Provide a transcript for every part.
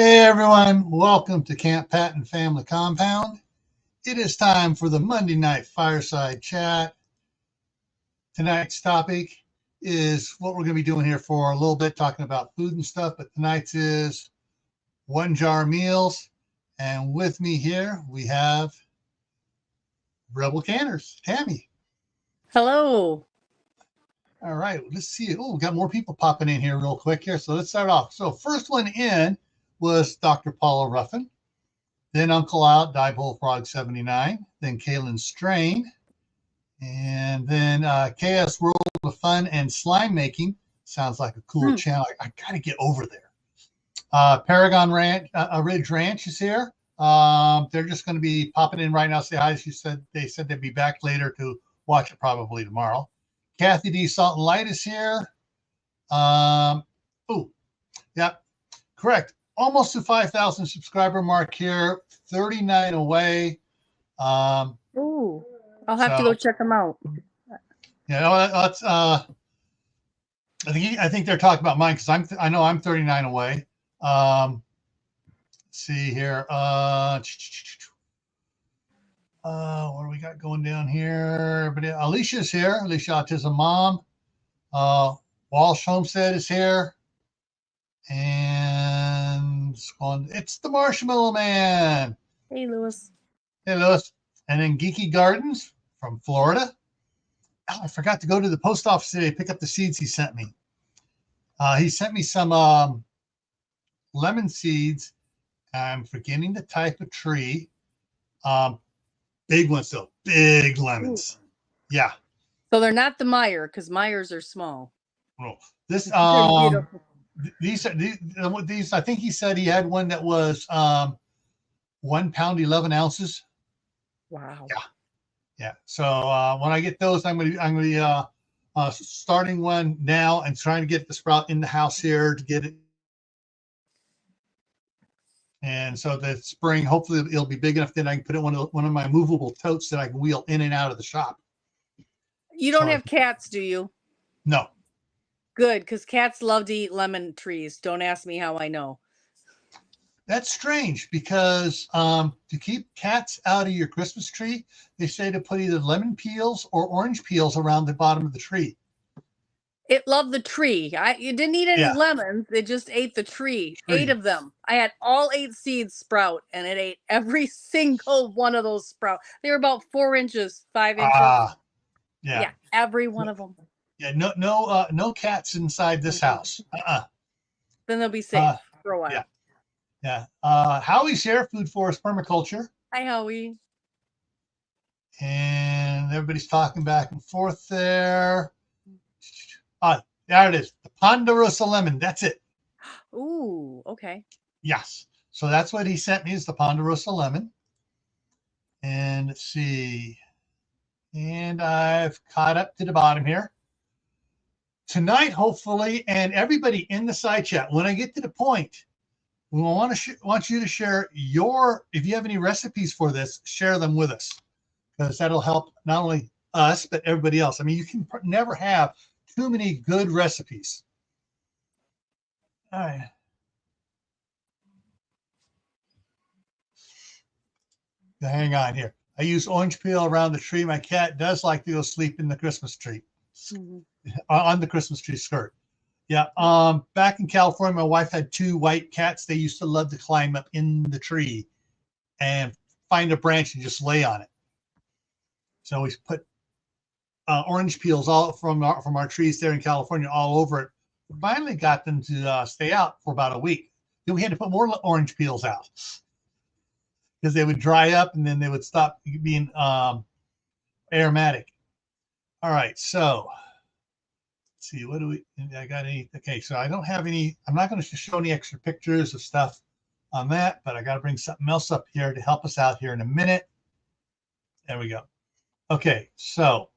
Hey everyone, welcome to Camppatton Family Compound. It is time for the Monday night fireside chat. Tonight's topic is what we're going to be doing here for a little bit, talking about food and stuff, but tonight's is one jar meals. And with me here, we have Rebel Canners, Tammy. Hello. All right, let's see. Oh, we got more people popping in here real quick here. So let's start off. So first one in was Dr. Paula Ruffin, then Uncle Out, Die Bullfrog 79, then Kaylin Strain, and then KS World of Fun and Slime Making. Sounds like a cool channel. I got to get over there. Paragon Ridge Ranch is here. They're just going to be popping in right now. Say hi. They said they'd be back later to watch it probably tomorrow. Kathy D. Salt and Light is here. Yep, correct. Almost to 5,000 subscriber mark here. 39 away. I'll have to go check them out. Yeah, that's. I think they're talking about mine because I know I'm 39 away. Let's see here. What do we got going down here? But Alicia's here. Alicia Autism Mom. Walsh Homestead is here. And it's the Marshmallow Man. Hey, Lewis. Hey, Lewis. And then Geeky Gardens from Florida. Oh, I forgot to go to the post office today to pick up the seeds he sent me. He sent me some lemon seeds. I'm forgetting the type of tree. Big ones, though. Big lemons. Ooh. Yeah. So they're not the Meyer, because Meyers are small. Oh, this these I think he said he had one that was 1 pound 11 ounces. Wow. Yeah. So when I get those, I'm gonna be starting one now and trying to get the sprout in the house here to get it. And so the spring, hopefully it'll be big enough that I can put it in one of my movable totes that I can wheel in and out of the shop. You don't have cats, do you? No. Good, because cats love to eat lemon trees. Don't ask me how I know. That's strange because to keep cats out of your Christmas tree, they say to put either lemon peels or orange peels around the bottom of the tree. It loved the tree. You didn't eat any lemons. It just ate the tree. 8 of them. I had all 8 seeds sprout, and it ate every single one of those sprout. They were about 4 inches, 5 inches. Yeah, every one of them. Yeah, no cats inside this house. Then they'll be safe for a while. Yeah. Howie's here, Food Forest Permaculture. Hi, Howie. And everybody's talking back and forth there. There it is. The Ponderosa lemon. That's it. Ooh, okay. Yes. So that's what he sent me is the Ponderosa lemon. And let's see. And I've caught up to the bottom here. Tonight, hopefully, and everybody in the side chat, when I get to the point, we want you to share if you have any recipes for this, share them with us, because that'll help not only us, but everybody else. I mean, you can never have too many good recipes. All right. Hang on here. I use orange peel around the tree. My cat does like to go sleep in the Christmas tree, on the Christmas tree skirt. Yeah. Back in California, my wife had 2 white cats. They used to love to climb up in the tree and find a branch and just lay on it. So we put orange peels all from our trees there in California all over it. We finally got them to stay out for about a week. Then we had to put more orange peels out because they would dry up and then they would stop being aromatic. All right, so let's see, I got any? Okay, so I don't have any. I'm not going to show any extra pictures of stuff on that, but I got to bring something else up here to help us out here in a minute. There we go. Okay, so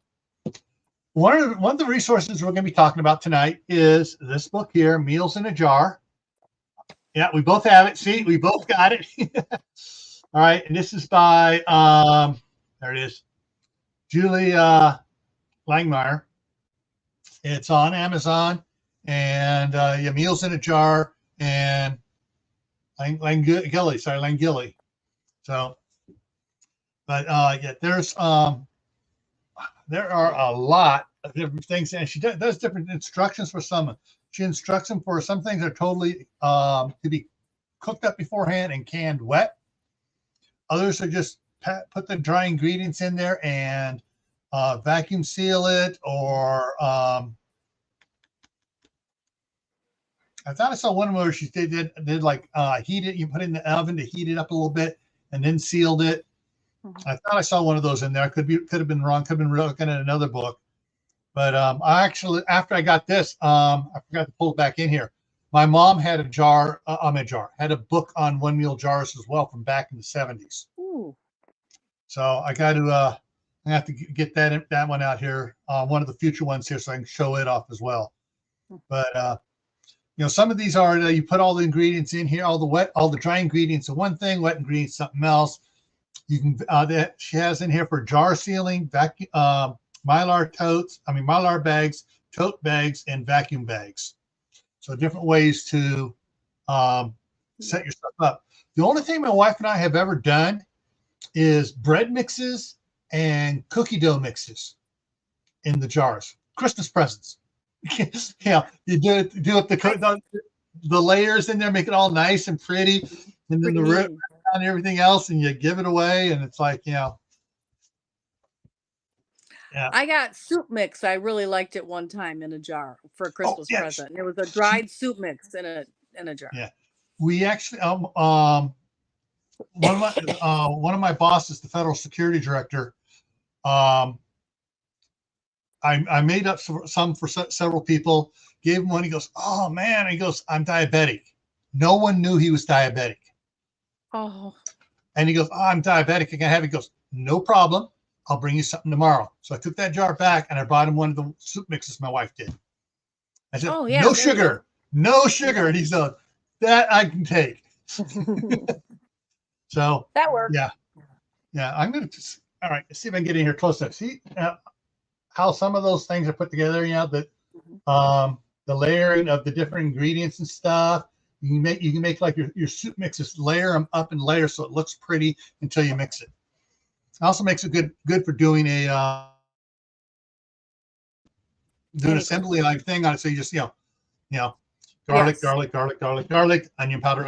one of the resources we're going to be talking about tonight is this book here, Meals in a Jar. Yeah, we both have it. See, we both got it. All right, and this is by there it is, Julie Langmeyer. It's on Amazon, and Meals in a Jar, and Langilly. So, but yeah, there are a lot of different things, and she does different instructions for some. She instructs them for some things that are totally to be cooked up beforehand and canned wet. Others are just put the dry ingredients in there and vacuum seal it, or I thought I saw one where she did like heat it. You put it in the oven to heat it up a little bit, and then sealed it. I thought I saw one of those in there. Could have been wrong. Could have been looking at another book. But I actually, after I got this, I forgot to pull it back in here. My mom had a had a book on one meal jars as well from back in the 70s. Ooh. So I got to, I have to get that one out here. One of the future ones here, so I can show it off as well. But some of these are you put all the ingredients in here, all the dry ingredients in one thing, wet ingredients something else. You can that she has in here for jar sealing, vacuum, mylar bags, tote bags, and vacuum bags. So different ways to set your stuff up. The only thing my wife and I have ever done is bread mixes and cookie dough mixes in the jars. Christmas presents. Yeah, you do up the layers in there, make it all nice and pretty, and then the rip and everything else, and you give it away, and it's like, Yeah. I got soup mix. I really liked it one time in a jar for a Christmas present. And it was a dried soup mix in a jar. Yeah, we actually one of my bosses, the federal security director, I made up some for several people. Gave him one. He goes, "Oh man!" He goes, "I'm diabetic." No one knew he was diabetic. Oh. And he goes, "Oh, I'm diabetic. I can have it." He goes, "No problem. I'll bring you something tomorrow." So I took that jar back and I brought him one of the soup mixes my wife did. I said, "Oh, yeah, no sugar, no sugar." And he said, "That I can take." So that works. Yeah. I'm going to all right. Let's see if I can get in here close enough. See how some of those things are put together. The layering of the different ingredients and stuff. You can make like your soup mixes, layer them up in layers so it looks pretty until you mix it. It also makes it good for doing a assembly like thing on it. So you just garlic, onion powder.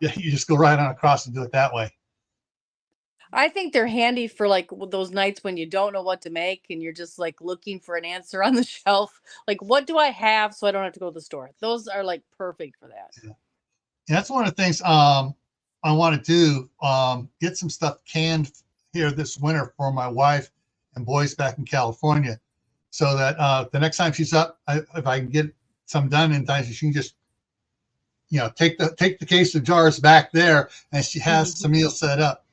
Yeah, you just go right on across and do it that way. I think they're handy for like those nights when you don't know what to make and you're just like looking for an answer on the shelf. Like, what do I have so I don't have to go to the store? Those are like perfect for that. Yeah, that's one of the things I want to do. Get some stuff canned here this winter for my wife and boys back in California, so that the next time she's up, if I can get some done in time, she can just take the case of jars back there, and she has some meals set up.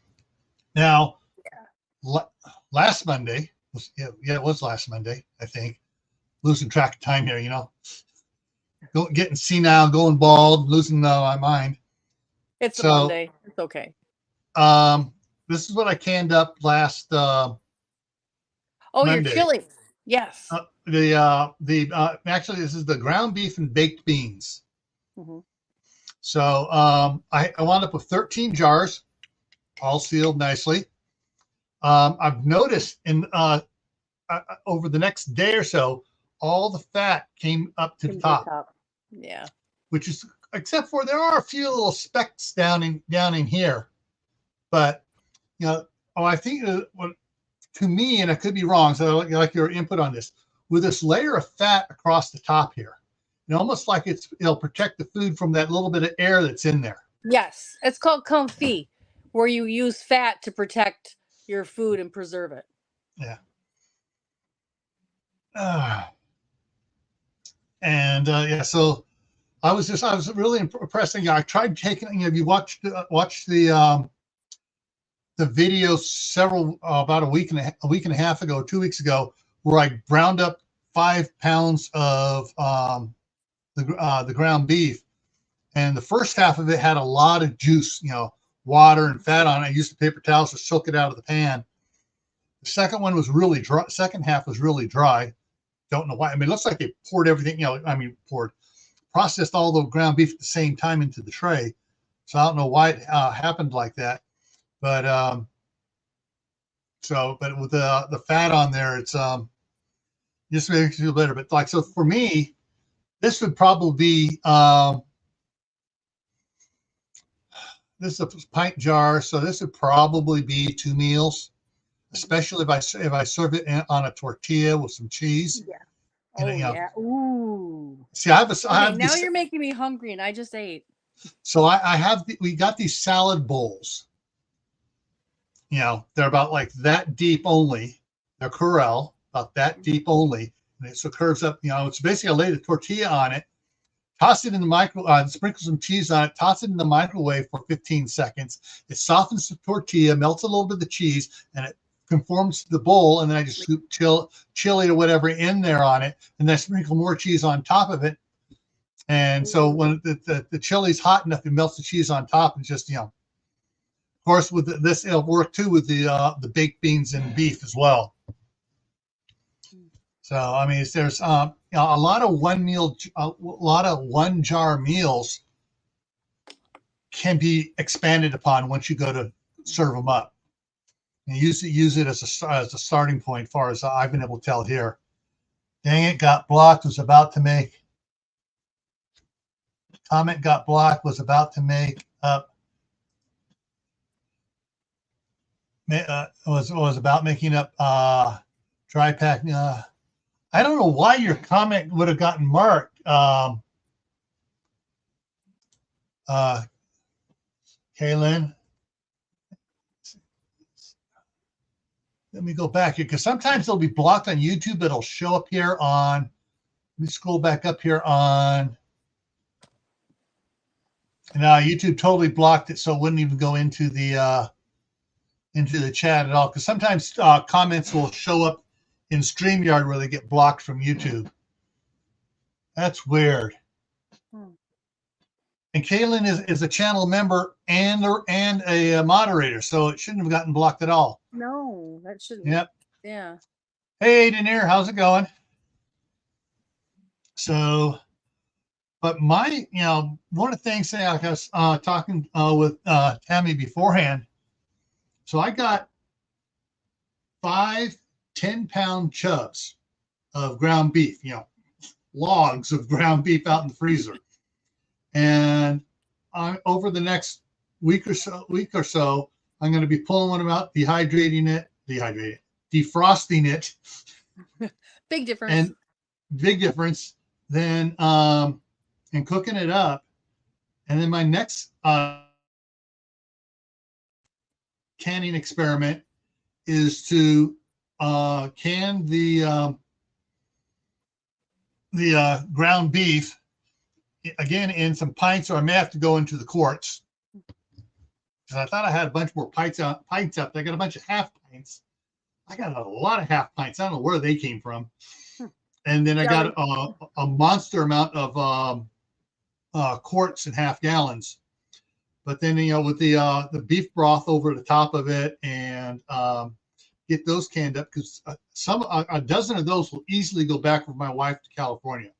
Now, last Monday, it was last Monday, I think. Losing track of time here, getting senile, going bald, losing my mind. It's a Monday. It's okay. This is what I canned up last. Monday. Your chili. Yes. Actually, this is the ground beef and baked beans. Mm-hmm. So I wound up with 13 jars, all sealed nicely. I've noticed over the next day or so, all the fat came up to the top. Yeah. Which is, except for there are a few little specks down in here, but I think to me, and I could be wrong, so I like your input on this, with this layer of fat across the top here, almost like it'll protect the food from that little bit of air that's in there. Yes, it's called confit, where you use fat to protect your food and preserve it. Yeah. So I was really impressed. I tried taking. If you watched the video about a week and a half ago, 2 weeks ago, where I ground up 5 pounds of the ground beef, and the first half of it had a lot of juice, water and fat on it. I used the paper towels to soak it out of the pan. The second one was really dry. Second half was really dry. Don't know why. I mean, it looks like they poured everything. Poured processed all the ground beef at the same time into the tray. So I don't know why it happened like that. But but with the fat on there, it's just makes you feel better. But like, so for me, this would probably be this is a pint jar, so this would probably be 2 meals, especially if I serve it on a tortilla with some cheese. Yeah. And, oh yeah. Ooh. See, I have now you're making me hungry, and I just ate. So I have we got these salad bowls. They're about like that deep only. They're Corel, about that deep only, and it so curves up. It's basically I lay the tortilla on it, toss it in the micro, sprinkle some cheese on it, toss it in the microwave for 15 seconds. It softens the tortilla, melts a little bit of the cheese, and it conforms to the bowl. And then I just scoop chili or whatever in there on it, and then sprinkle more cheese on top of it. And so when the chili's hot enough, it melts the cheese on top, and just of course with this it'll work too with the baked beans and beef as well. So I mean, there's a lot of one jar meals can be expanded upon once you go to serve them up. And use it as a starting point, as far as I've been able to tell here. Dang it, got blocked. Was about to make comment. Got blocked. Was about to make up. Was about making up dry pack. I don't know why your comment would have gotten marked. Kaylin, let me go back here because sometimes they'll be blocked on YouTube, but it'll show up here on. Let me scroll back up here on. Now YouTube totally blocked it, so it wouldn't even go into the chat at all. Because sometimes comments will show up in StreamYard where they get blocked from YouTube. That's weird. And Kaylin is a channel member and a moderator, so it shouldn't have gotten blocked at all. No, that shouldn't. Yep. Yeah. Hey, Denier, how's it going? So, but one of the things that I was talking with Tammy beforehand. So I got 5 10-pound chubs of ground beef, logs of ground beef out in the freezer. And over the next week or so, I'm going to be pulling one out, defrosting it. Big difference. Then and cooking it up. And then my next canning experiment is to can the ground beef again in some pints, or I may have to go into the quarts. Because I thought I had a bunch more pints up. I got a bunch of half pints. I got a lot of half pints. I don't know where they came from. And then I got a monster amount of quarts and half gallons. But then with the beef broth over the top of it, and get those canned up, because a dozen of those will easily go back with my wife to California.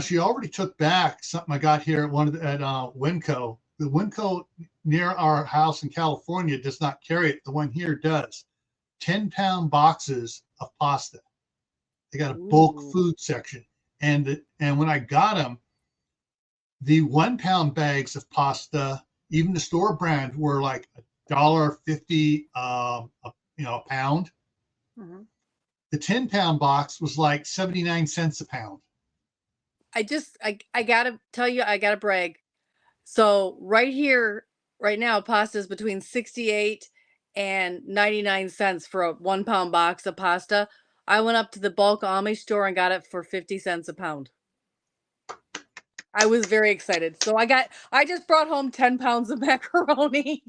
She already took back something I got here at Winco. The Winco near our house in California does not carry it. The one here does. 10-pound boxes of pasta. They got a bulk food section, and when I got them, the 1-pound bags of pasta, even the store brand, were like $1.50 a pound. Mm-hmm. The 10-pound box was like 79 cents a pound. I gotta tell you, I gotta brag. So right here, right now, pasta is between 68 and 99 cents for a 1-pound box of pasta. I went up to the bulk Amish store and got it for 50 cents a pound. I was very excited. So I just brought home 10 pounds of macaroni.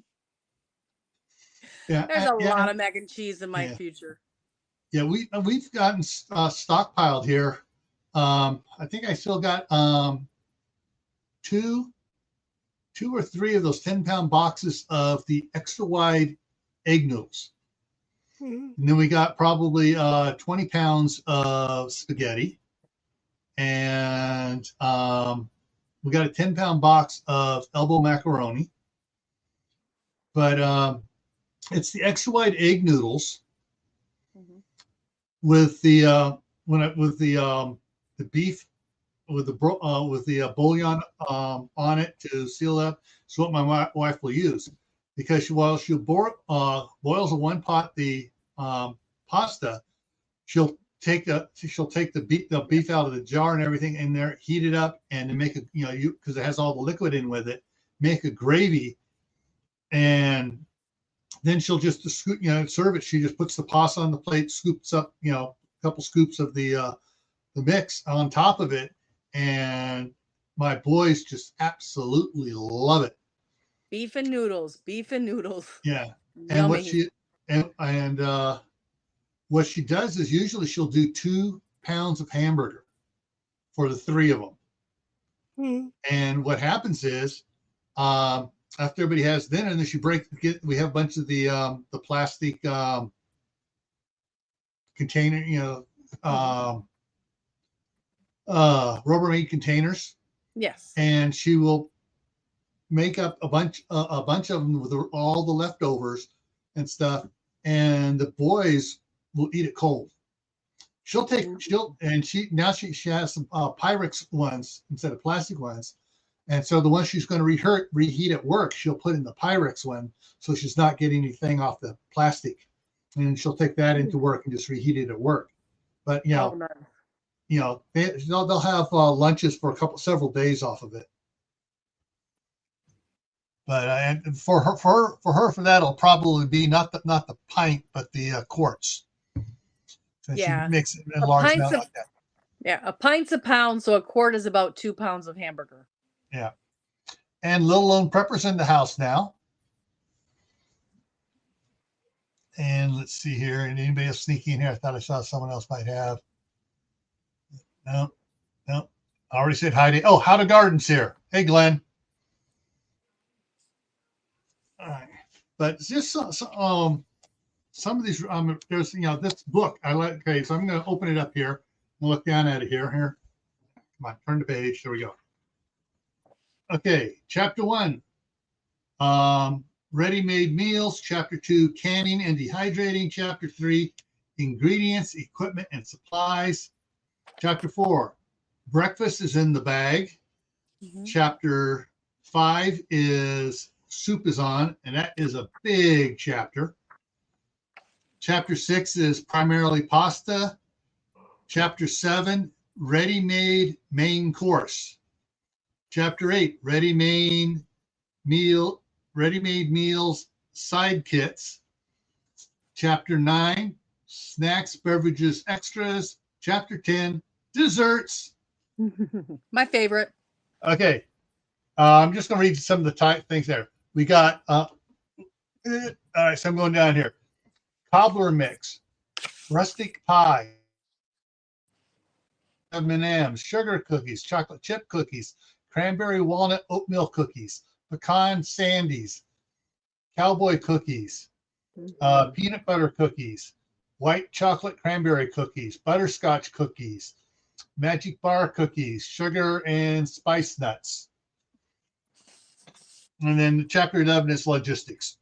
Yeah, there's a lot of mac and cheese in my future. Yeah, we've gotten stockpiled here. I think I still got 2 or 3 of those 10-pound boxes of the extra wide egg noodles. Mm-hmm. And then we got probably 20 pounds of spaghetti. and we got a 10-pound box of elbow macaroni. But it's the extra wide egg noodles with the beef with the bouillon on it to seal up. It's what my wife will use, because while she boils in one pot the pasta, she'll take the beef out of the jar and everything in there, heat it up, and then make it, because it has all the liquid in with it, make a gravy, and then she'll just serve it. She just puts the pasta on the plate, scoops up a couple scoops of the mix on top of it, and my boys just absolutely love it. Beef and noodles. Yeah. And what she does is usually she'll do 2 pounds of hamburger for the 3 of them. And what happens is, after everybody has dinner, and then we have a bunch of the plastic container, Rubbermaid containers. Yes. And she will make up a bunch of them with all the leftovers and stuff, and the boys will eat it cold. She has some Pyrex ones instead of plastic ones, and so the one she's going to reheat at work, she'll put in the Pyrex one, so she's not getting anything off the plastic, and she'll take that into work and just reheat it at work. But they'll have lunches for several days off of it. But and for that, it'll probably be not the pint, but the quarts. So she makes it in a large amount like that. Yeah, a pint's a pound, so a quart is about 2 pounds of hamburger. Yeah. And Little Lone Prepper's in the house now. And let's see here. And anybody else sneaking in here? I thought I saw someone else might have. No. I already said hi to. Oh, How to Garden's here. Hey, Glenn. All right. But it's just some of these. There's this book I like. Okay, so I'm going to open it up here and look down at it here. Here, come on, turn the page. There we go. Okay, chapter 1. Ready-made meals. Chapter 2, canning and dehydrating. Chapter 3, ingredients, equipment, and supplies. Chapter 4, breakfast is in the bag. Chapter 5 is soup is on, and that is a big chapter. Chapter 6 is primarily pasta. Chapter 7, ready-made main course. Chapter 8, ready-made meals, side kits. Chapter 9, snacks, beverages, extras. Chapter 10, desserts. My favorite. Okay. I'm just going to read some of the things there. We got, all right, so I'm going down here. Cobbler mix, rustic pie, M&M's, sugar cookies, chocolate chip cookies, cranberry walnut oatmeal cookies, pecan sandies, cowboy cookies, peanut butter cookies, white chocolate cranberry cookies, butterscotch cookies, magic bar cookies, sugar and spice nuts. And then chapter 11 is logistics.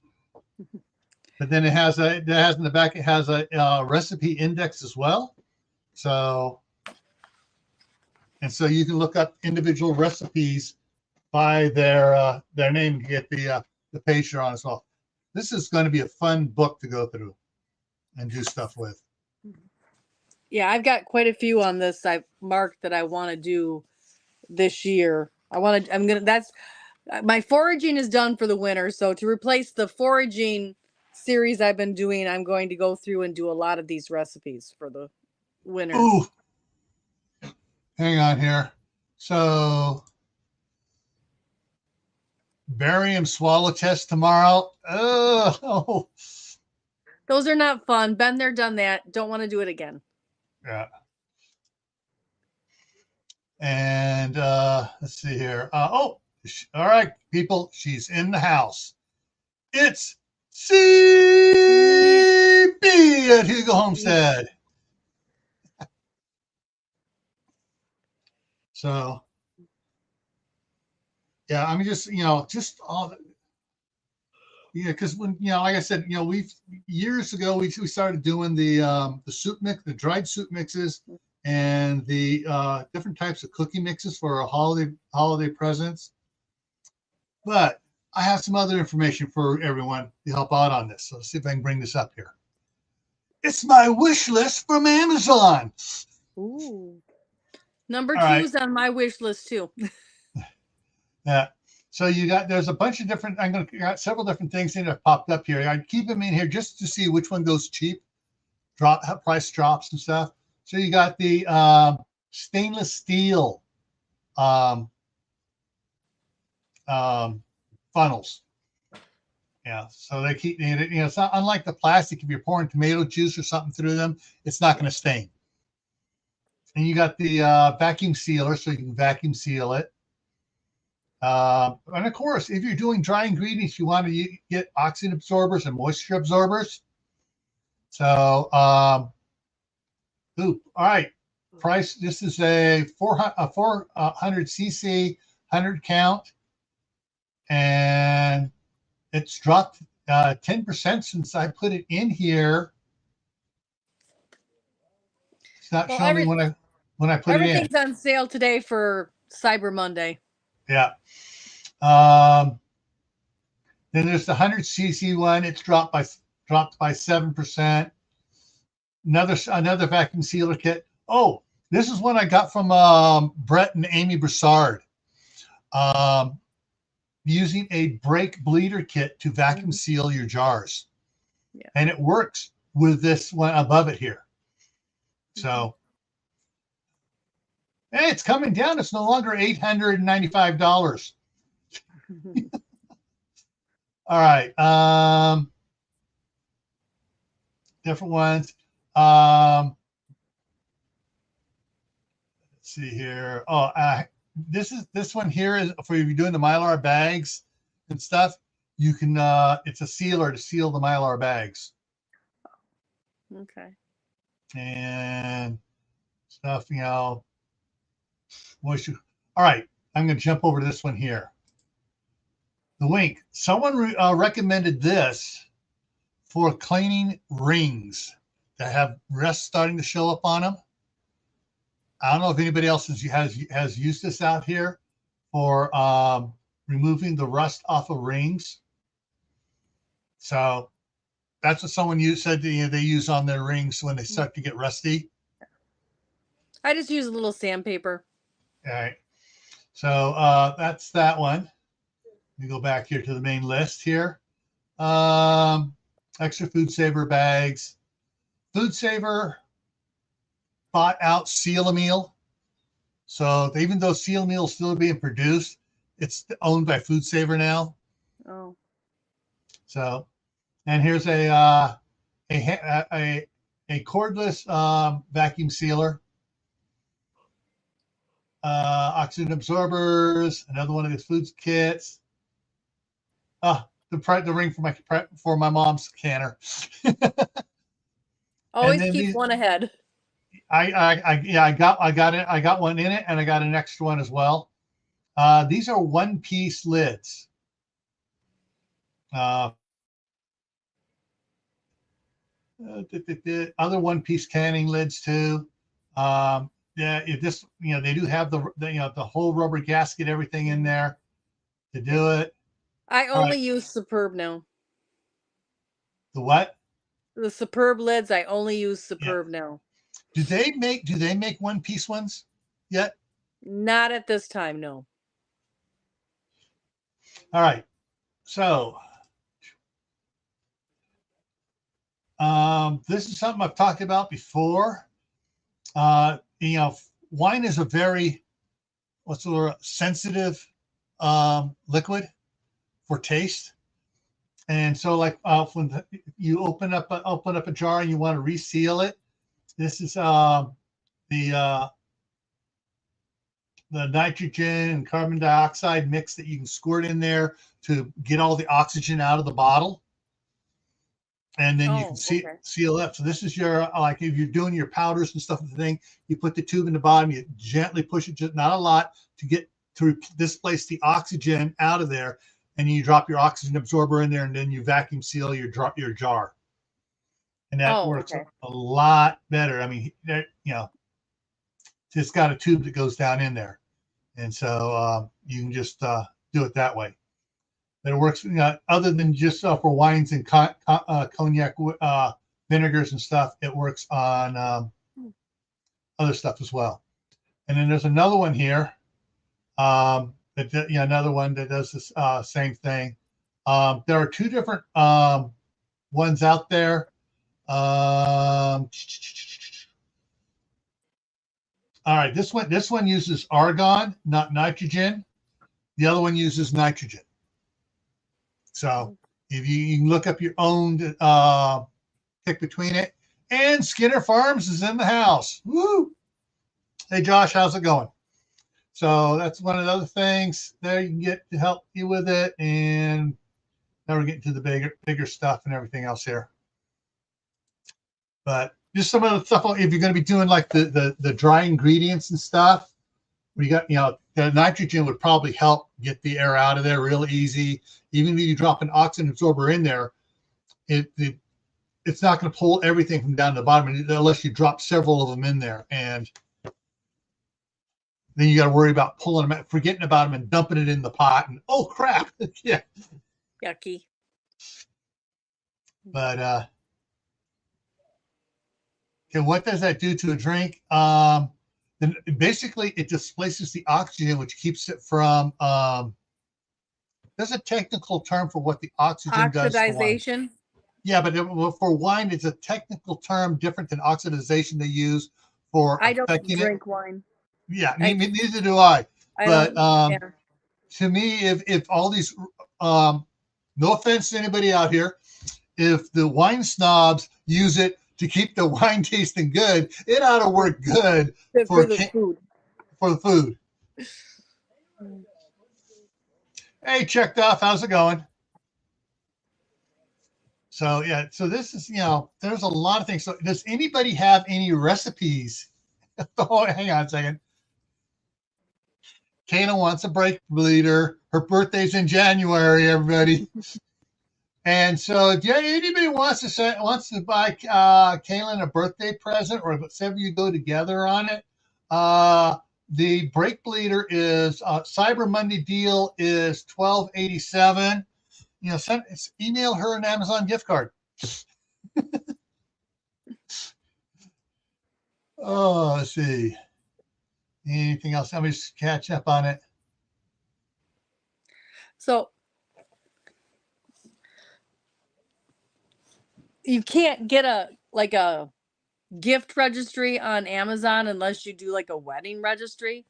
But then in the back, it has a recipe index as well. So you can look up individual recipes by their name and get the page they're on as well. This is going to be a fun book to go through and do stuff with. Yeah, I've got quite a few on this I've marked that I want to do this year. That's my foraging is done for the winter. So to replace the foraging series I've been doing, I'm going to go through and do a lot of these recipes for the winter. Ooh. Hang on here. So barium swallow test tomorrow. Oh. Those are not fun. Been there, done that. Don't want to do it again. Yeah. And let's see here. All right, people. She's in the house. It's CB at Hugo Homestead. So yeah, I mean, just just all because when like I said, we years ago we started doing the soup mix, the dried soup mixes, and the different types of cookie mixes for our holiday presents. But I have some other information for everyone to help out on this. So let's see if I can bring this up here. It's my wish list from Amazon. Ooh. Number All right. two's on my wish list too. Yeah. So there's a bunch of different, got several different things that have popped up here. I keep them in here just to see which one goes cheap, price drops and stuff. So you got the stainless steel funnels. Yeah. So they keep, it's not unlike the plastic. If you're pouring tomato juice or something through them, it's not going to stain. And you got the vacuum sealer, so you can vacuum seal it. And of course, if you're doing dry ingredients, you want to get oxygen absorbers and moisture absorbers. So, all right. Price. This is a 400 cc, 100 count, and it's dropped 10% since I put it in here. It's not showing me when I put it in. Everything's on sale today for Cyber Monday. Yeah. Then there's the 100 cc one. It's dropped by 7%. Another vacuum sealer kit. Oh, this is one I got from Brett and Amy Broussard. Using a brake bleeder kit to vacuum seal your jars. Yeah. And it works with this one above it here. So, hey, it's coming down. It's no longer $895. All right. Different ones. Let's see here. Oh, this one here is for if you're doing the Mylar bags and stuff. You can it's a sealer to seal the Mylar bags. Okay. And stuff, moisture. All right, I'm going to jump over to this one here. The Wink. Someone recommended this for cleaning rings that have rust starting to show up on them. I don't know if anybody else has used this out here for removing the rust off of rings. So that's what someone said they use on their rings when they start to get rusty. I just use a little sandpaper. All right. So that's that one. Let me go back here to the main list here. Extra Food Saver bags. Food Saver bought out Seal a Meal. So even though Seal a Meal is still being produced, it's owned by Food Saver now. Oh. So, and here's a cordless vacuum sealer. Oxygen absorbers. Another one of these food kits. The ring for my mom's canner. Always keep one ahead. I got one in it, and I got an extra one as well. These are one-piece lids. Other one-piece canning lids too. Yeah, they do have the whole rubber gasket, everything in there to do it. I only use Superb now. The what? The Superb lids. I only use Superb now. Do they make one-piece ones yet? Not at this time, no. All right. So this is something I've talked about before. Wine is a very sensitive liquid for taste. And so like when you open up a jar and you want to reseal it, this is the nitrogen and carbon dioxide mix that you can squirt in there to get all the oxygen out of the bottle. and then you can seal up. So this is your, like if you're doing your powders and stuff, the thing, you put the tube in the bottom, you gently push it, just not a lot, to displace the oxygen out of there, and you drop your oxygen absorber in there, and then you vacuum seal your jar, and that works a lot better. I mean, it's got a tube that goes down in there, and so you can just do it that way. But it works, other than just for wines and cognac vinegars and stuff. It works on other stuff as well. And then there's another one here. Another one that does this same thing. There are two different ones out there. All right, this one uses argon, not nitrogen. The other one uses nitrogen. So if you can look up your own pick between it. And Skinner Farms is in the house. Woo! Hey Josh, how's it going? So that's one of the other things there you can get to help you with it. And now we're getting to the bigger stuff and everything else here. But just some of the stuff, if you're going to be doing like the dry ingredients and stuff, we got, the nitrogen would probably help get the air out of there real easy. Even if you drop an oxygen absorber in there, it's not going to pull everything from down to the bottom unless you drop several of them in there. And then you got to worry about pulling them out, forgetting about them and dumping it in the pot. And oh crap. Yeah. Yucky. But okay, what does that do to a drink? Then basically it displaces the oxygen, which keeps it from there's a technical term for what the oxygen does to wine. Oxidization. Yeah, but for wine, it's a technical term different than oxidization they use for I don't drink wine. Yeah, neither do I. But to me, if all these no offense to anybody out here, if the wine snobs use it to keep the wine tasting good, it ought to work good for the food. For the food. Hey, checked off. How's it going? So yeah, so this is, there's a lot of things. So does anybody have any recipes? Oh, hang on a second. Kayla wants a brake bleeder. Her birthday's in January, everybody. And so if anybody wants to buy Kaylin a birthday present, or if several of you go together on it, the brake bleeder is Cyber Monday deal is $12.87. Email her an Amazon gift card. Oh, let's see. Anything else? Let me just catch up on it. So you can't get a gift registry on Amazon unless you do like a wedding registry.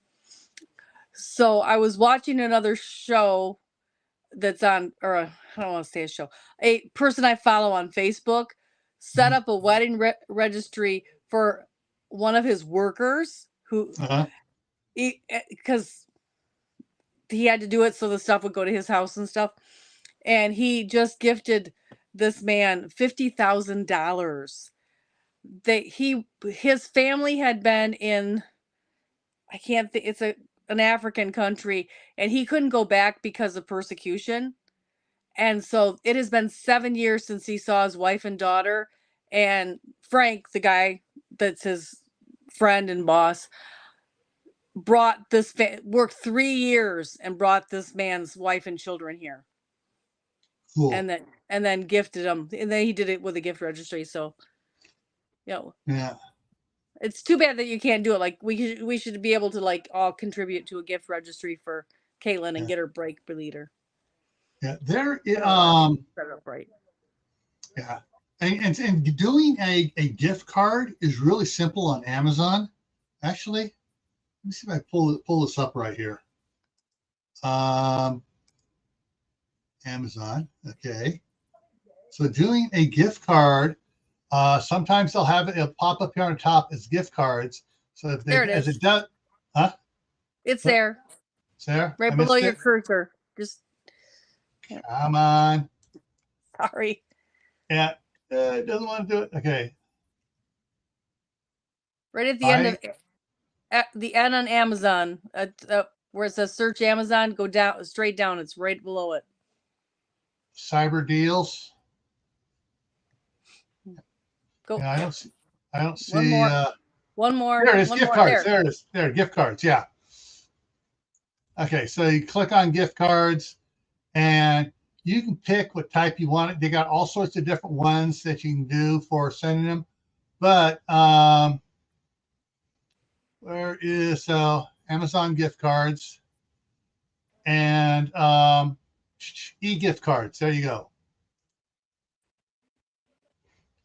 So I was watching another show that's on, or I don't want to say a show. A person I follow on Facebook set up a wedding registry for one of his workers who, because he had to do it so the stuff would go to his house and stuff. And he just gifted this man $50,000. His family had been in, I can't think, it's an African country, and he couldn't go back because of persecution. And so it has been 7 years since he saw his wife and daughter. And Frank, the guy that's his friend and boss, brought this worked 3 years and brought this man's wife and children here. Cool. And then gifted them, and then he did it with a gift registry. So, yeah, it's too bad that you can't do it. Like we should be able to all contribute to a gift registry for Caitlin and get her brake bleeder. Yeah, set it up right. Yeah, and doing a gift card is really simple on Amazon. Actually, let me see if I pull this up right here. Amazon. Okay. So doing a gift card, sometimes they'll have it'll pop up here on top as gift cards. So if there it is. As it does, it's there. It's there? Right below your cursor. Just come on. Sorry. Yeah. It doesn't want to do it. Okay. Right at the end of at the end on Amazon, where it says search Amazon, go down straight down. It's right below it. Cyber deals. Go. Yeah, I don't see. One more. One more. There it is. One Gift more. cards. There it is. There, gift cards. Yeah. Okay, so you click on gift cards, and you can pick what type you want. They got all sorts of different ones that you can do for sending them. But where is Amazon gift cards and e-gift cards? There you go.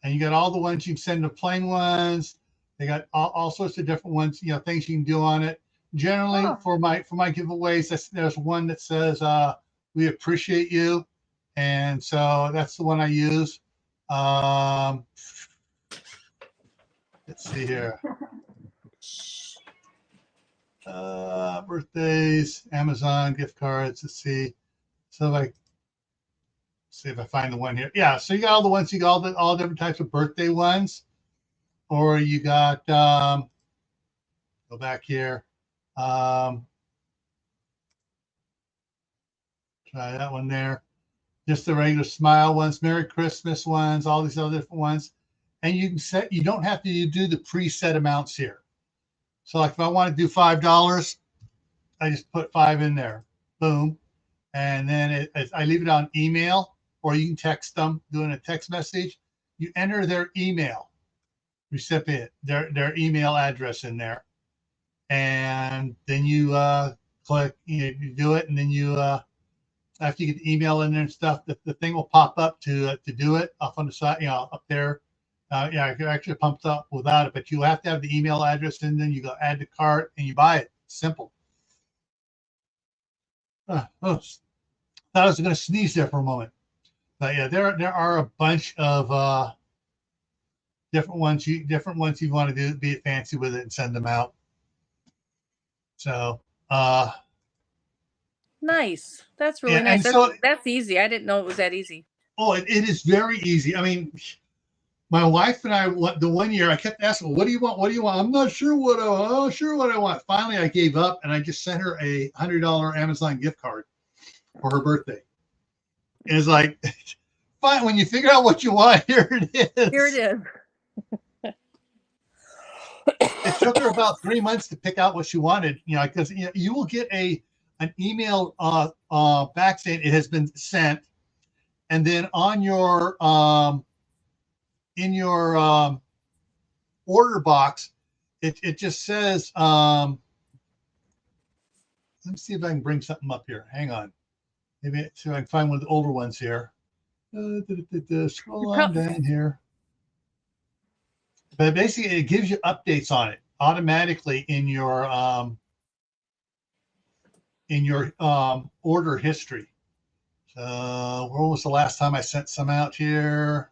And you got all the ones you can send, the plain ones. They got all sorts of different ones, things you can do on it. Generally, for my giveaways, there's one that says we appreciate you, and so that's the one I use. Let's see here. Birthdays, Amazon gift cards. Let's see. So see if I find the one here. Yeah, so you got all the ones. You got all different types of birthday ones, or you got go back here. Try that one there. Just the regular smile ones, Merry Christmas ones, all these other different ones. And you can set, you don't have to do the preset amounts here. So like if I want to do $5, I just put 5 in there. Boom. And then I leave it on email, or you can text them, doing a text message. You enter their email recipient, their email address in there. And then you click, you do it, and then you after you get the email in there and stuff, the thing will pop up to do it off on the side, up there. Yeah, it actually pumps up without it, but you have to have the email address, and then you go add to cart and you buy it. Simple. Thought I was going to sneeze there for a moment, but yeah, there are a bunch of different ones you want to do, be fancy with it, and send them out. So nice. That's really nice. That's easy. I didn't know it was that easy. Oh, it is very easy. I mean, my wife and I, the one year, I kept asking, well, what do you want? What do you want? I'm not sure what I want. Finally, I gave up, and I just sent her a $100 Amazon gift card for her birthday. And it's like, fine, when you figure out what you want, here it is. Here it is. It took her about 3 months to pick out what she wanted, because you will get an email back saying it has been sent, and then on your in your order box, it just says, let me see if I can bring something up here. Hang on, maybe see if I can find one of the older ones here. Scroll on down here. But basically, it gives you updates on it automatically in your order history. So, when was the last time I sent some out here?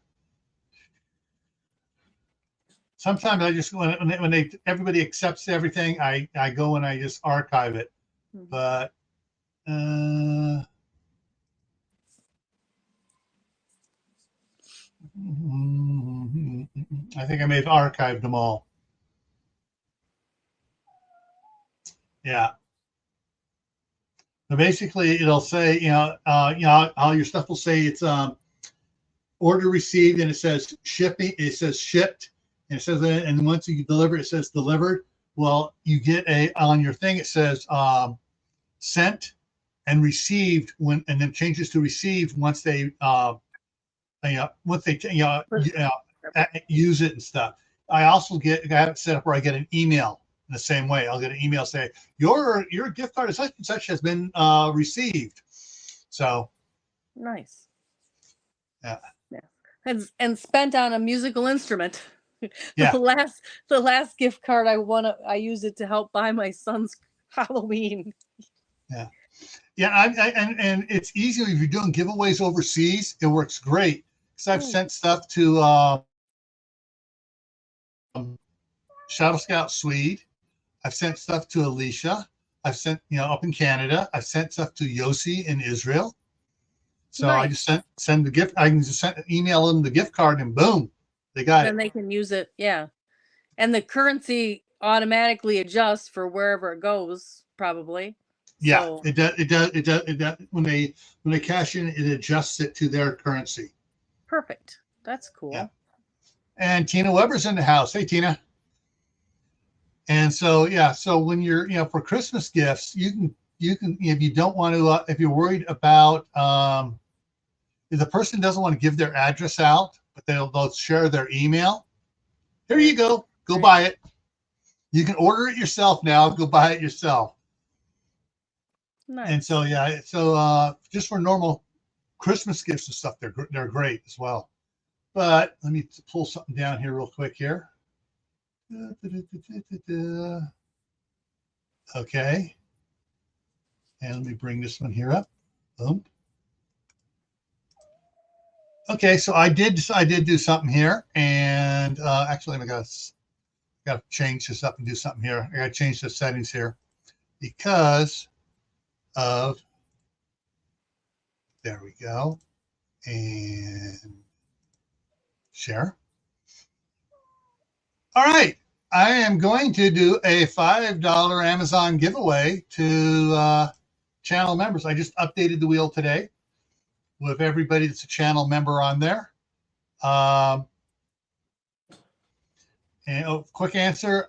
Sometimes I just when everybody accepts everything, I go and I just archive it. Mm-hmm. But I think I may have archived them all. Yeah. So basically, it'll say, all your stuff will say it's order received, and it says shipping. It says shipped, and it says, and once you deliver, it says delivered. Well, you get on your thing. It says sent and received and then changes to received once they use it and stuff. I also have it set up where I get an email in the same way. I'll get an email saying your gift card of such and such has been received. So nice. Yeah. And spent on a musical instrument. Yeah. The last gift card I used it to help buy my son's Halloween. Yeah. Yeah, and it's easy if you're doing giveaways overseas. It works great because I've sent stuff to Shadow Scout Swede. I've sent stuff to Alicia. I've sent up in Canada. I've sent stuff to Yossi in Israel. So I just send the gift. I can just email them the gift card, and boom, they got it. And they can use it. Yeah. And the currency automatically adjusts for wherever it goes, probably. Yeah, so. It does. When they cash in, it adjusts it to their currency. Perfect. That's cool. Yeah. And Tina Weber's in the house. Hey, Tina. And so, yeah, so when you're, for Christmas gifts, you can, if you don't want to, if you're worried about, if the person doesn't want to give their address out, but they'll share their email, here you go. Go buy it. You can order it yourself now. Go buy it yourself. Nice. And so, yeah, so just for normal Christmas gifts and stuff, they're great as well. But let me pull something down here real quick here. Okay. And let me bring this one here up. Boom. Okay, so I did do something here, and actually I got to change this up and do something here. I got to change the settings here because of, there we go, and share. All right, I am going to do a $5 Amazon giveaway to channel members. I just updated the wheel today with everybody that's a channel member on there. And quick answer,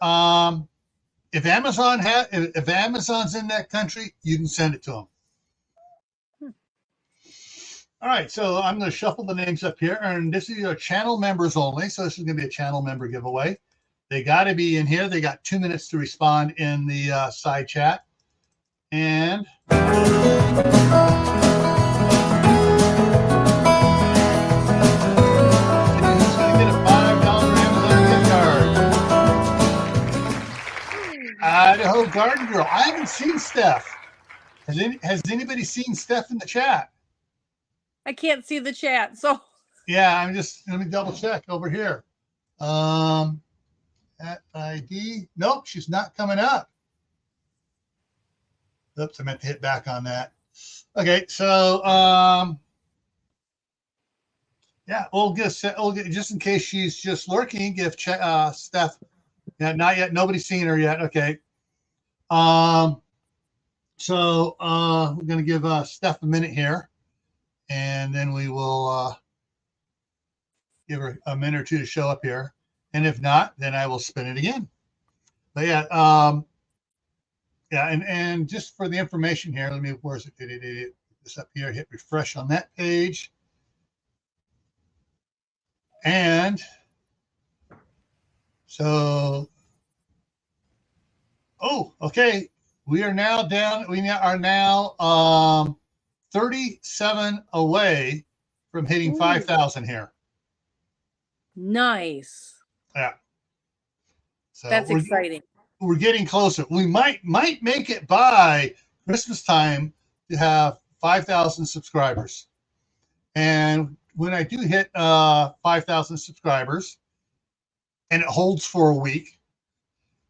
if Amazon's in that country, you can send it to them. All right, so I'm going to shuffle the names up here, and this is your channel members only. So this is going to be a channel member giveaway. They got to be in here. They got 2 minutes to respond in the side chat. And Idaho Garden Girl. I haven't seen Steph. Has anybody seen Steph in the chat? I can't see the chat, so. Yeah, let me double check over here. At ID. Nope, she's not coming up. Oops, I meant to hit back on that. Okay, so yeah, we'll get just in case she's just lurking, give Steph. Yeah, not yet. Nobody's seen her yet. Okay. So we're gonna give Steph a minute here, and then we will give her a minute or two to show up here. And if not, then I will spin it again. But yeah, yeah, and just for the information here, where's it? This up here, hit refresh on that page. And so, okay. We are now 37 away from hitting 5,000 here. Nice. Yeah. So that's exciting. We're getting closer. We might make it by Christmas time to have 5,000 subscribers. And when I do hit 5,000 subscribers, and it holds for a week,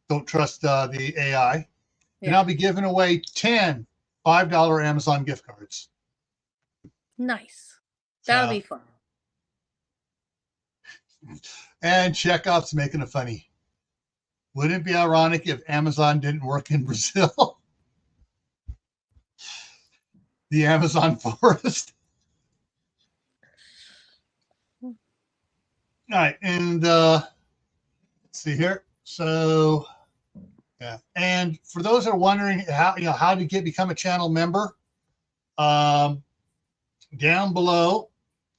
don't trust the AI, and I'll be giving away 10 $5 Amazon gift cards. Nice. That'll be fun. And Chekhov's making it funny. Wouldn't it be ironic if Amazon didn't work in Brazil? The Amazon forest. All right, and let's see here. So, yeah, and for those that are wondering how to become a channel member, down below.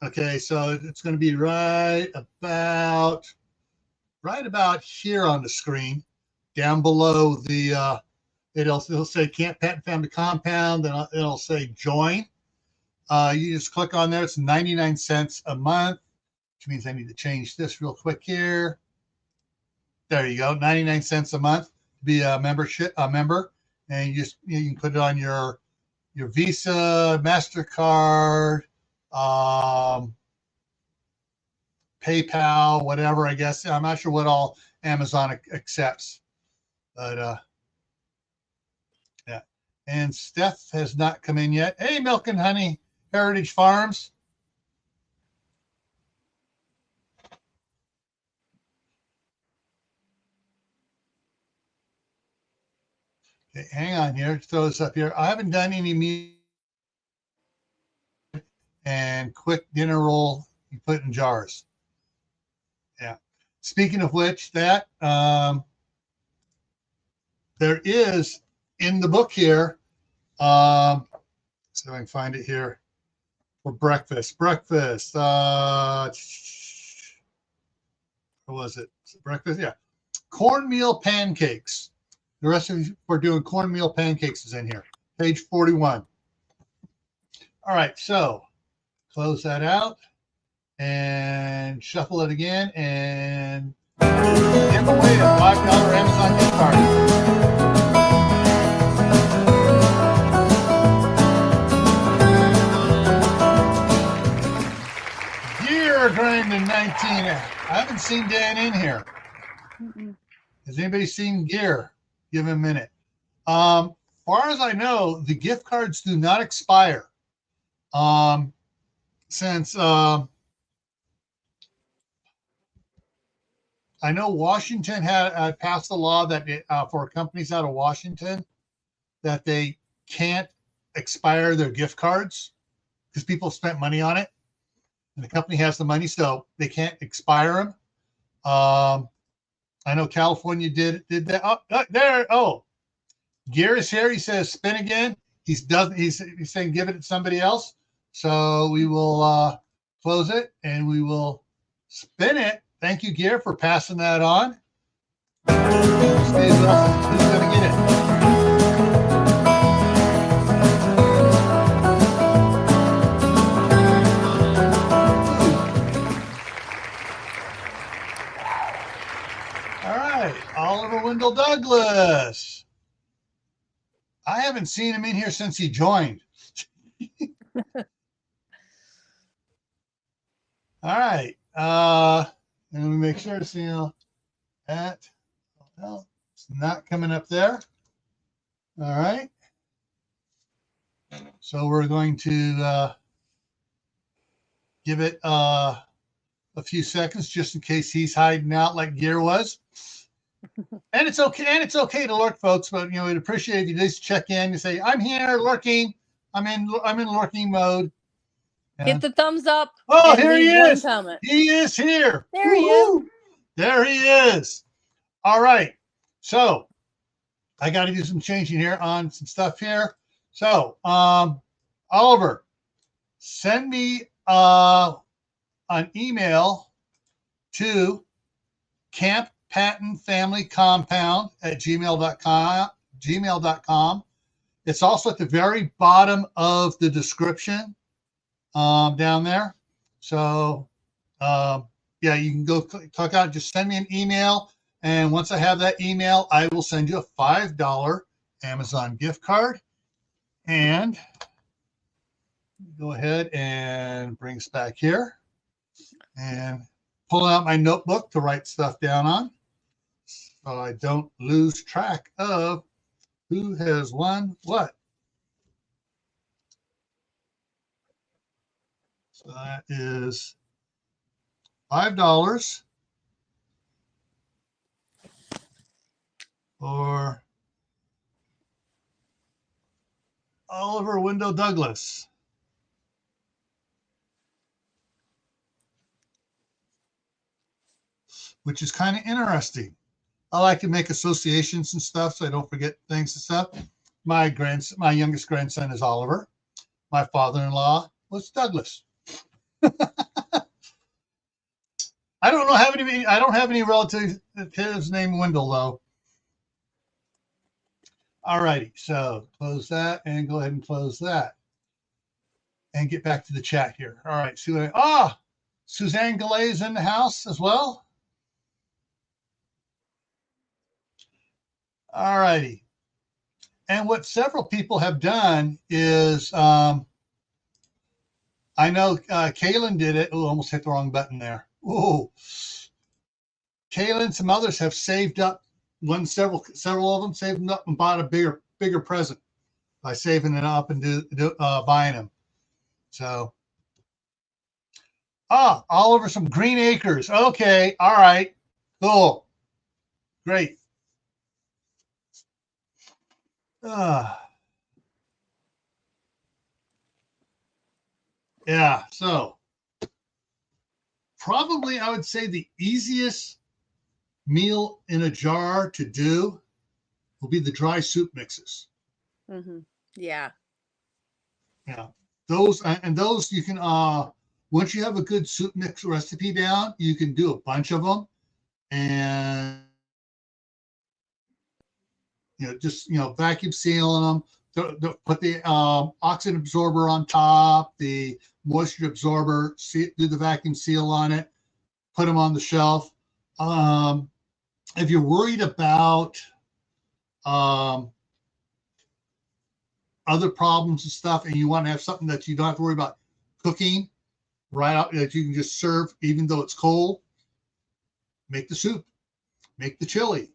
Okay, so it's going to be right about here on the screen, down below the. It'll say Camppatton Family Compound, then it'll say join. You just click on there. It's 99 cents a month, which means I need to change this real quick here. There you go, 99 cents a month to be a member, and you can put it on your Visa, MasterCard, PayPal, whatever. I guess I'm not sure what all Amazon accepts, but yeah. And Steph has not come in yet. Hey, Milk and Honey, Heritage Farms. Okay, hang on here. Throw this up here. I haven't done any meat and quick dinner roll you put in jars. Yeah. Speaking of which, that there is in the book here. See if I can find it here for breakfast. Breakfast. What was it? Breakfast. Yeah. Cornmeal pancakes. The recipe for doing cornmeal pancakes is in here. Page 41. All right. So close that out and shuffle it again and give away a $5 Amazon gift card. Gear grinding 19. I haven't seen Dan in here. Has anybody seen Gear? Give him a minute. Far as I know, the gift cards do not expire. Since I know Washington had passed a law that for companies out of Washington that they can't expire their gift cards because people spent money on it, and the company has the money, so they can't expire them. I know California did that. Oh, there. Oh, Gear is here. He says spin again. He's saying give it to somebody else. So we will close it and we will spin it. Thank you, Gear, for passing that on. Who's going to get it? All right, Oliver Wendell Douglas. I haven't seen him in here since he joined. All right. And we make sure to see that. Well, it's not coming up there. All right. So we're going to give it a few seconds just in case he's hiding out like Gear was. And it's okay. And it's okay to lurk, folks. But we'd appreciate if you just check in and say, "I'm here, lurking. I'm in lurking mode." And hit the thumbs up. Oh, here he is. Comment. He is here. There he is. There he is. All right. So I got to do some changing here on some stuff here. So Oliver, send me an email to camppattonfamilycompound@gmail.com. It's also at the very bottom of the description down there. So yeah, you can go click out, just send me an email. And once I have that email, I will send you a $5 Amazon gift card. And go ahead and bring us back here and pull out my notebook to write stuff down on so I don't lose track of who has won what. So that is $5 for Oliver Wendell Douglas. Which is kind of interesting. I like to make associations and stuff so I don't forget things and stuff. My youngest grandson is Oliver. My father-in-law was Douglas. I don't have any relatives named Wendell though. All righty, so close that and go ahead and close that. And get back to the chat here. All right, Suzanne Gallet is in the house as well. All righty. And what several people have done is, I know Kaylin did it. Oh, almost hit the wrong button there. Oh, Kaylin, some others have saved up several of them saved them up and bought a bigger present by saving it up and buying them. So, all over some green acres. Okay, all right, cool, great. Yeah, so probably I would say the easiest meal in a jar to do will be the dry soup mixes. Mm-hmm. Yeah. Yeah, those and those you can once you have a good soup mix recipe down, you can do a bunch of them, and just vacuum sealing them. Put the oxygen absorber on top, the moisture absorber, do the vacuum seal on it, put them on the shelf. If you're worried about other problems and stuff, and you want to have something that you don't have to worry about cooking right out, that you can just serve even though it's cold, make the soup, make the chili,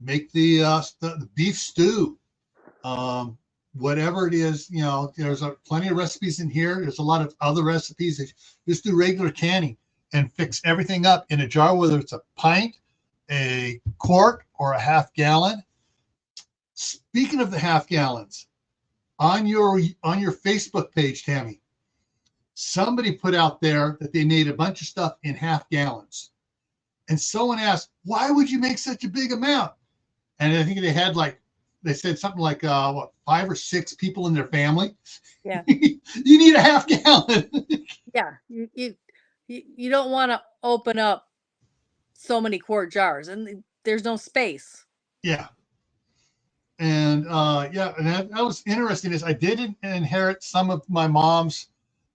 make the beef stew, whatever it is. There's plenty of recipes in here. There's a lot of other recipes. Just do regular canning and fix everything up in a jar, whether it's a pint, a quart, or a half gallon. Speaking of the half gallons, on your Facebook page, Tammy, somebody put out there that they made a bunch of stuff in half gallons. And someone asked, why would you make such a big amount? And I think they said something like, 5 or 6 people in their family. Yeah. You need a half gallon. Yeah. You don't want to open up so many quart jars, and there's no space. Yeah. And and that was interesting. Is I did inherit some of my mom's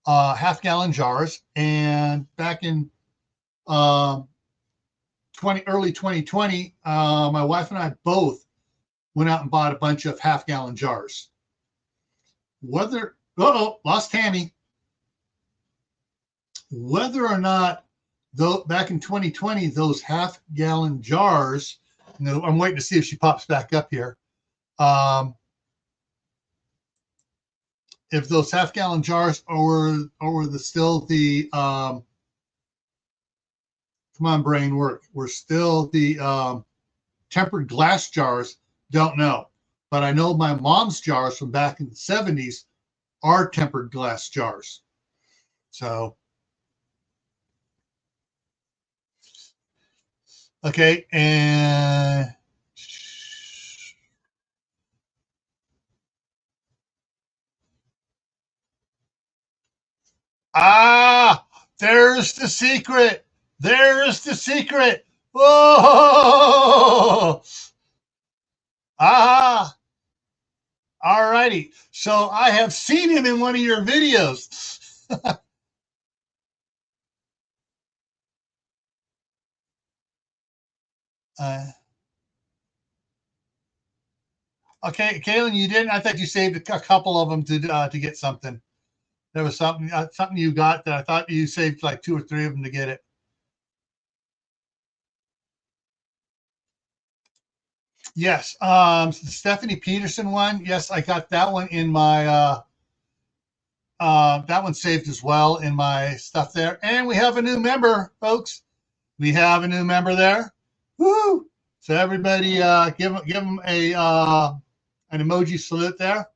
half-gallon jars, and back in early 2020, my wife and I both went out and bought a bunch of half-gallon jars. Lost Tammy. Whether or not, though, back in 2020, those half-gallon jars, I'm waiting to see if she pops back up here. If those half-gallon jars still the come on, brain work, were still the tempered glass jars, don't know. But I know my mom's jars from back in the 70s are tempered glass jars. So, okay, and there's the secret. There's the secret. Whoa! All righty. So I have seen him in one of your videos. Okay, Kaylin, you didn't. I thought you saved a couple of them to get something. There was something you got that I thought you saved like 2 or 3 of them to get it. Yes, Stephanie Peterson one. Yes, I got that one in my. That one saved as well in my stuff there. And we have a new member, folks. We have a new member there. Woo! So everybody, give them a an emoji salute there.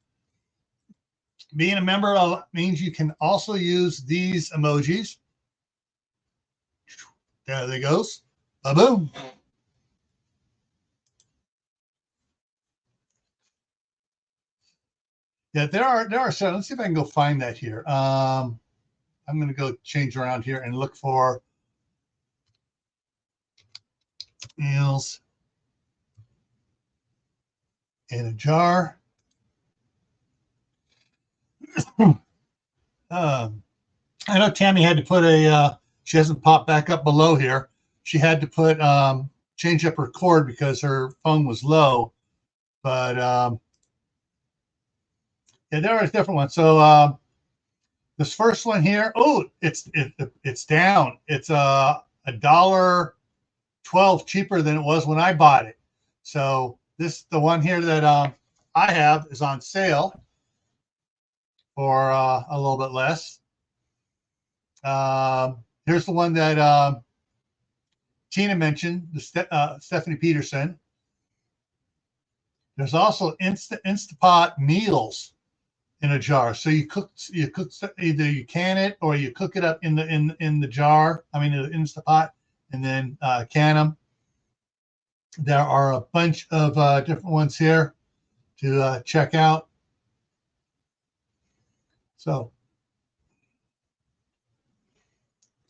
Being a member means you can also use these emojis. There they goes. Boom. Yeah, there are so let's see if I can go find that here. I'm going to go change around here and look for meals in a jar. I know Tammy had to put she hasn't popped back up below here. She had to put change up her cord because her phone was low. But yeah, there are different ones. So this first one here, it's down. It's $1.12 cheaper than it was when I bought it. So the one here that I have is on sale for a little bit less. Here's the one that Tina mentioned, the Stephanie Peterson. There's also Instapot meals in a jar. So you cook either you can it or you cook it up in the jar. I mean the Instapot, and then can them. There are a bunch of different ones here to check out. So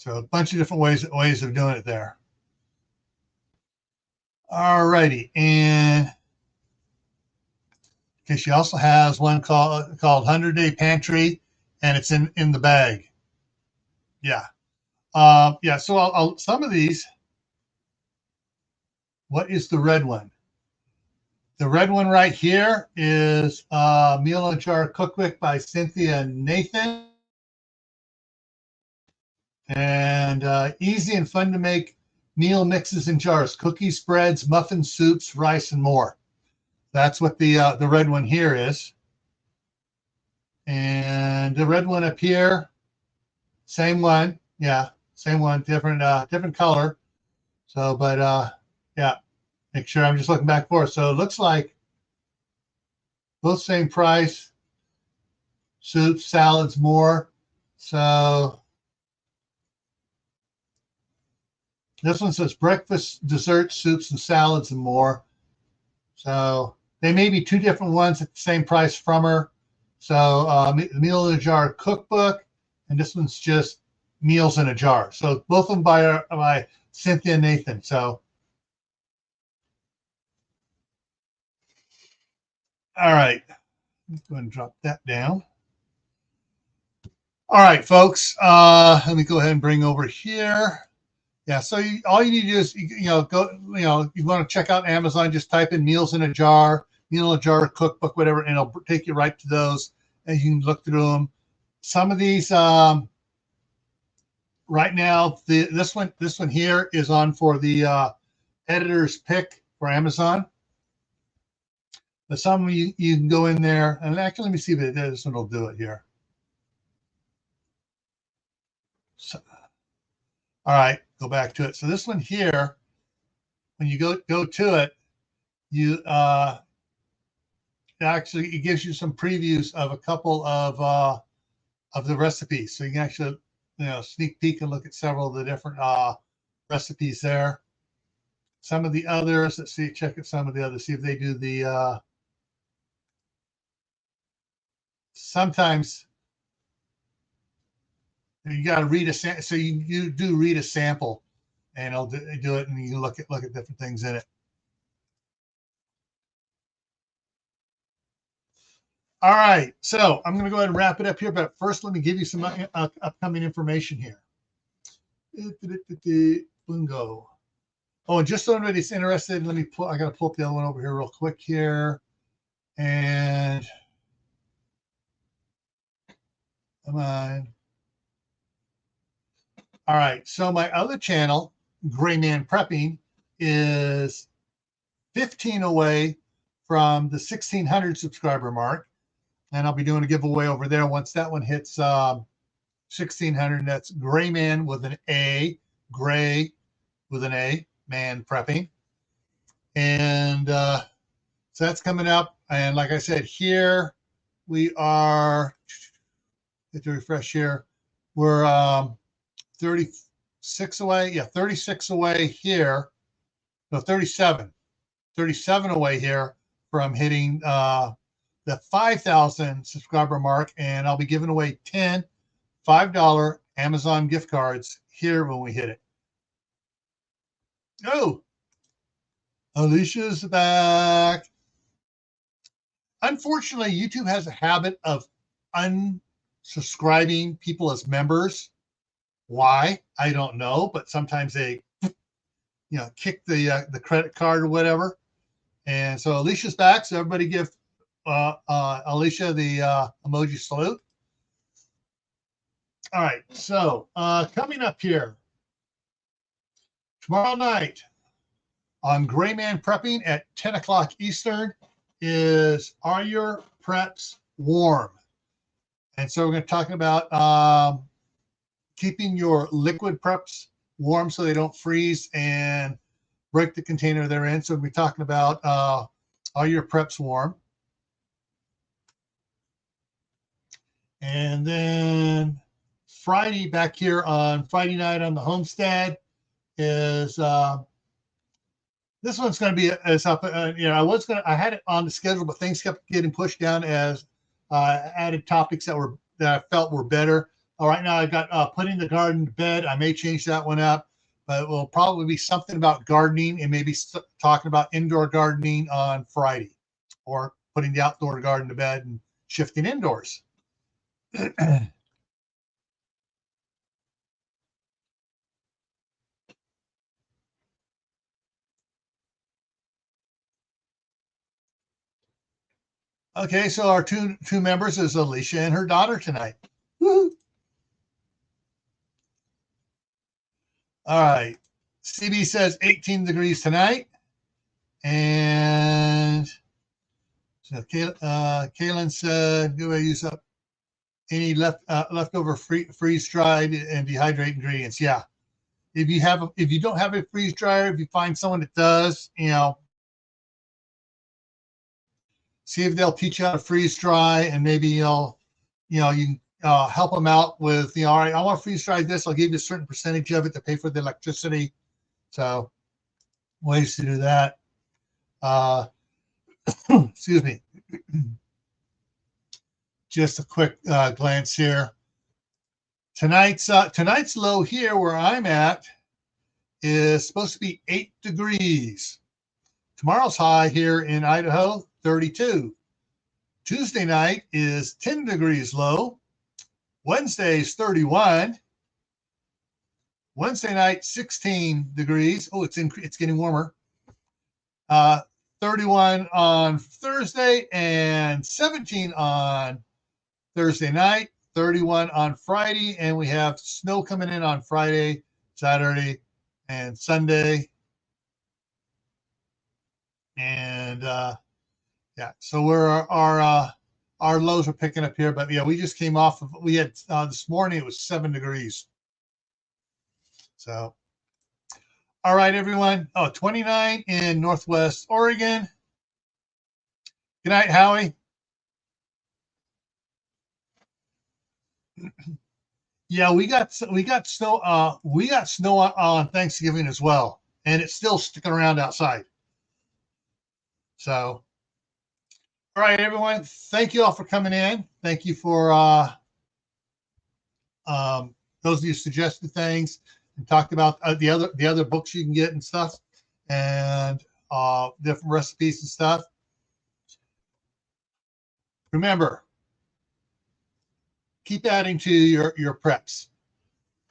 a bunch of different ways of doing it there. All righty, and okay, she also has one called 100-Day Pantry, and it's in the bag. Yeah, yeah. So I'll some of these. What is the red one? The red one right here is Meal in a Jar Cookbook by Cynthia Nathan, and easy and fun to make meal mixes in jars: cookies, breads, muffins, soups, rice, and more. That's what the red one here is. And the red one up here, same one. Yeah, same one, different color. So, but yeah, make sure I'm just looking back and forth. So it looks like both same price. Soups, salads, more. So this one says breakfast, dessert, soups, and salads, and more. So they may be two different ones at the same price from her. So Meal in a Jar Cookbook, and this one's just Meals in a Jar. So both of them by Cynthia Nathan. So, all right, let's go ahead and drop that down. All right, folks, let me go ahead and bring over here. Yeah, so all you need to do is, go, you want to check out Amazon, just type in Meals in a Jar, Meal in a Jar Cookbook, whatever, and it'll take you right to those, and you can look through them. Some of these, right now, this one here is on for the editor's pick for Amazon. But some of you can go in there, and actually, let me see if this one will do it here. So, all right, go back to it. So this one here, when you go to it, you actually it gives you some previews of a couple of the recipes, so you can actually sneak peek and look at several of the different recipes there. Some of the others, let's see, check out some of the others, see if they do the sometimes you got to read a sample, so you do read a sample, and it'll do it, and you can look at different things in it. All right, so I'm going to go ahead and wrap it up here, but first let me give you some upcoming information here. Bingo. Oh, and just so anybody's interested, let me I got to pull up the other one over here real quick here, and come on. All right, so my other channel, Gray Man Prepping, is 15 away from the 1,600 subscriber mark, and I'll be doing a giveaway over there once that one hits 1,600. That's Gray Man with an A, Gray with an A, Man Prepping, and so that's coming up. And like I said, here we are. Get to refresh here. We're 36 away. Yeah, 36 away here. No, 37 away here from hitting the 5,000 subscriber mark. And I'll be giving away 10 $5 Amazon gift cards here when we hit it. Oh, Alicia's back. Unfortunately, YouTube has a habit of unsubscribing people as members. Why? I don't know, but sometimes they, kick the credit card or whatever. And so Alicia's back. So everybody give Alicia the emoji salute. All right. So coming up here tomorrow night on Gray Man Prepping at 10 o'clock Eastern is Are Your Preps Warm? And so we're going to talk about keeping your liquid preps warm so they don't freeze and break the container they're in. So we'll be talking about are your preps warm. And then Friday, back here on Friday night on the Homestead, is this one's going to be as up. I had it on the schedule, but things kept getting pushed down as added topics that I felt were better. Right now, I've got putting the garden to bed. I may change that one up, but it will probably be something about gardening and maybe talking about indoor gardening on Friday, or putting the outdoor garden to bed and shifting indoors. Okay, so our two members is Alicia and her daughter tonight. Woo-hoo. All right. CB says 18 degrees tonight. And so Kaylin said, do I use up any leftover freeze-dried and dehydrated ingredients? Yeah. If you don't have a freeze dryer, if you find someone that does, see if they'll teach you how to freeze dry, and maybe you can help them out with, all right, I want to freeze dry this. I'll give you a certain percentage of it to pay for the electricity. So ways to do that. Excuse me. Just a quick glance here. Tonight's low here where I'm at is supposed to be 8 degrees. Tomorrow's high here in Idaho, 32. Tuesday night is 10 degrees low. Wednesday is 31. Wednesday night, 16 degrees. Oh, it's getting warmer. 31 on Thursday and 17 on Thursday night, 31 on Friday, and we have snow coming in on Friday, Saturday, and Sunday. And so our lows are picking up here, but yeah, we just came off of, we had this morning it was 7 degrees. So all right, everyone. 29 in Northwest Oregon. Good night, Howie. Yeah, we got snow. We got snow on Thanksgiving as well, and it's still sticking around outside. So, all right, everyone. Thank you all for coming in. Thank you for those of you who suggested things and talked about the other books you can get and stuff, and different recipes and stuff. Remember, keep adding to your preps,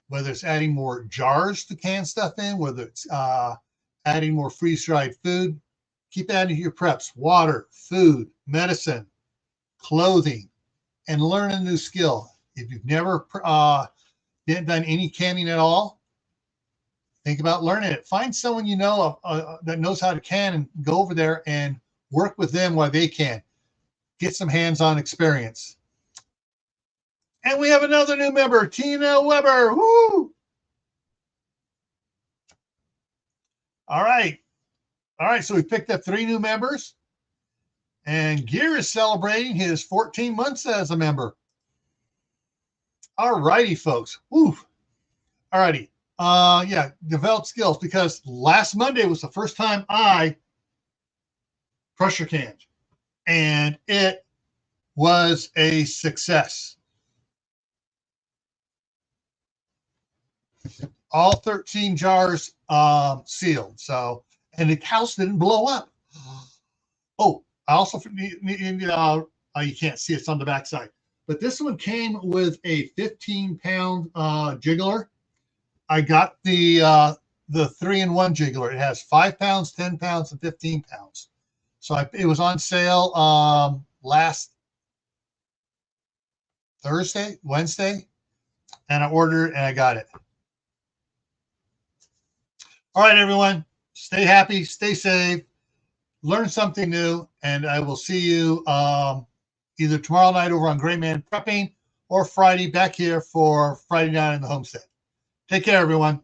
whether it's adding more jars to can stuff in, whether it's adding more freeze-dried food. Keep adding to your preps: water, food, medicine, clothing, and learn a new skill. If you've never done any canning at all, think about learning it. Find someone you know that knows how to can, and go over there and work with them while they can. Get some hands-on experience. And we have another new member, Tina Weber. Woo! All right. So we picked up 3 new members. And Gear is celebrating his 14 months as a member. All righty, folks. Woo. All righty. Develop skills, because last Monday was the first time I pressure canned, and it was a success. All 13 jars sealed. So, and the house didn't blow up. Oh, I also you can't see it's on the backside, but this one came with a 15-pound jiggler. I got the 3-in-1 jiggler. It has 5 pounds, 10 pounds, and 15 pounds. So it was on sale last Wednesday, and I ordered and I got it. All right, everyone, stay happy, stay safe, learn something new, and I will see you either tomorrow night over on Gray Man Prepping or Friday back here for Friday Night in the Homestead. Take care, everyone.